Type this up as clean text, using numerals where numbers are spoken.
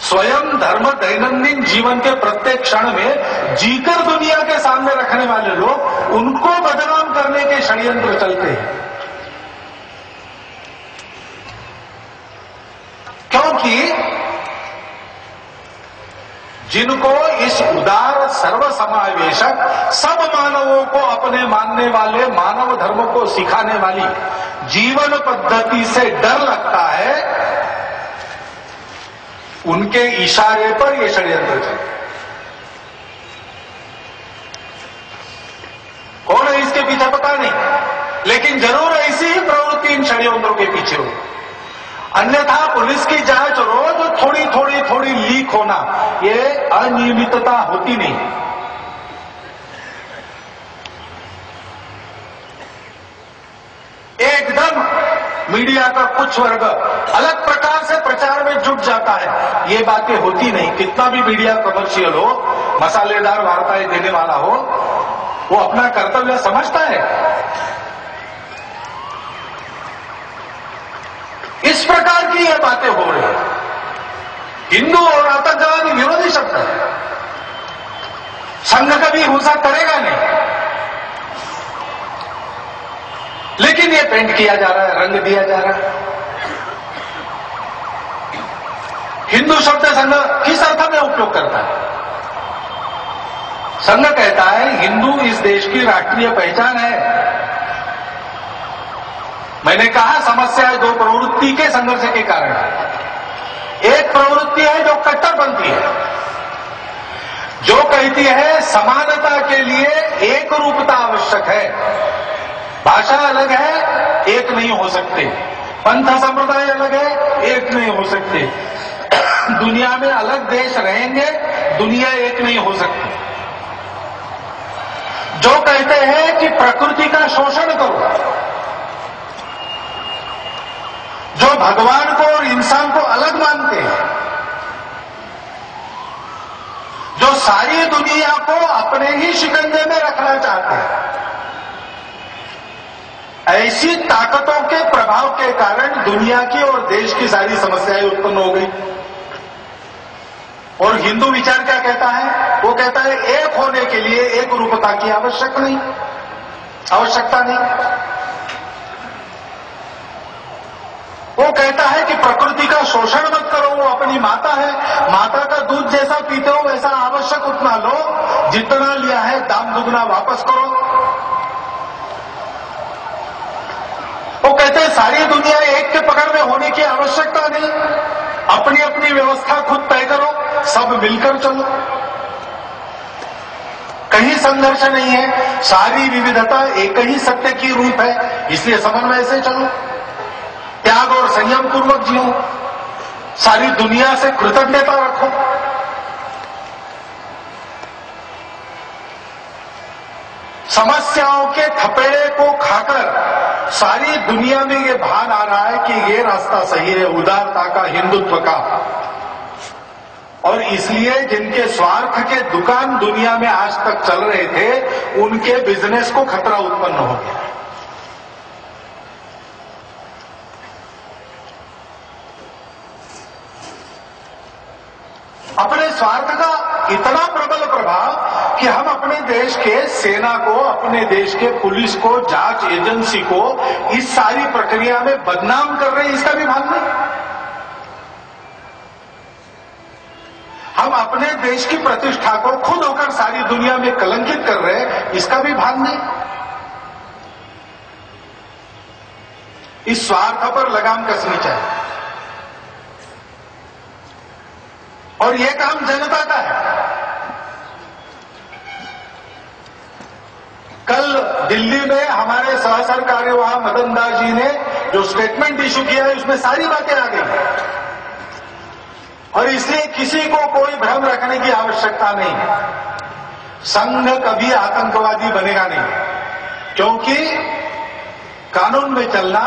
स्वयं धर्म दैनंदिन जीवन के प्रत्येक क्षण में जीकर दुनिया के सामने रखने वाले लोग, उनको बदनाम करने के षड्यंत्र चलते हैं। क्योंकि जिनको इस उदार सर्वसमावेशक सब मानवों को अपने मानने वाले मानव धर्म को सिखाने वाली जीवन पद्धति से डर लगता है, उनके इशारे पर यह षड्यंत्र चलता है। कौन है इसके पीछे पता नहीं, लेकिन जरूर ऐसी ही प्रवृत्ति इन षड्यंत्रों के पीछे हो। अन्यथा पुलिस की जांच रोज थोड़ी लीक होना, ये अनियमितता होती नहीं। एकदम मीडिया का कुछ वर्ग अलग प्रकार से प्रचार में जुट जाता है, ये बातें होती नहीं। कितना भी मीडिया कमर्शियल हो, मसालेदार वार्ताएं देने वाला हो, वो अपना कर्तव्य समझता है। इस प्रकार की ये बातें हो रही है। हिंदू और आतंकवादी विरोधी शब्द है। संघ कभी हिंसा करेगा नहीं, लेकिन ये पेंट किया जा रहा है, रंग दिया जा रहा है। हिंदू शब्द संघ किस अर्थ में उपयोग करता है? संघ कहता है हिंदू इस देश की राष्ट्रीय पहचान है। मैंने कहा समस्या है दो प्रवृत्ति के संघर्ष के कारण। एक प्रवृत्ति है जो कट्टरपंथी है, जो कहती है समानता के लिए एक रूपता आवश्यक है, भाषा अलग है, एक नहीं हो सकते, पंथ संप्रदाय अलग है, एक नहीं हो सकते, दुनिया में अलग देश रहेंगे, दुनिया एक नहीं हो सकती। जो कहते हैं कि प्रकृति का शोषण करो, जो भगवान को और इंसान को अलग मानते हैं, जो सारी दुनिया को अपने ही शिकंजे में रखना चाहते हैं, ऐसी ताकतों के प्रभाव के कारण दुनिया की और देश की सारी समस्याएं उत्पन्न हो गई। और हिंदू विचार क्या कहता है? वो कहता है एक होने के लिए एक रूपता की आवश्यकता नहीं। वो कहता है कि प्रकृति का शोषण मत करो, वो अपनी माता है, माता का दूध जैसा पीते हो वैसा आवश्यक उतना लो, जितना लिया है दाम दुगना वापस करो। वो कहते हैं सारी दुनिया एक के पकड़ में होने की आवश्यकता नहीं, अपनी अपनी व्यवस्था खुद तय करो, सब मिलकर चलो, कहीं संघर्ष नहीं है, सारी विविधता एक ही सत्य की रूप है, इसलिए समन्वय से चलो, त्याग और संयम पूर्वक जियो, सारी दुनिया से कृतज्ञता रखो। समस्याओं के थपेड़े को खाकर सारी दुनिया में ये भान आ रहा है कि ये रास्ता सही है, उदारता का, हिंदुत्व का। और इसलिए जिनके स्वार्थ के दुकान दुनिया में आज तक चल रहे थे, उनके बिजनेस को खतरा उत्पन्न हो गया। अपने स्वार्थ का इतना प्रबल प्रभाव कि हम अपने देश के सेना को, अपने देश के पुलिस को, जांच एजेंसी को इस सारी प्रक्रिया में बदनाम कर रहे हैं, इसका भी भान नहीं। हम अपने देश की प्रतिष्ठा को खुद होकर सारी दुनिया में कलंकित कर रहे हैं, इसका भी भान नहीं। इस स्वार्थ पर लगाम कसनी चाहिए। और यह काम जनता का है। कल दिल्ली में हमारे सहसरकारी वहां मदन दास जी ने जो स्टेटमेंट इशू किया है, उसमें सारी बातें आ गई और इसलिए किसी को कोई भ्रम रखने की आवश्यकता नहीं। संघ कभी आतंकवादी बनेगा नहीं, क्योंकि कानून में चलना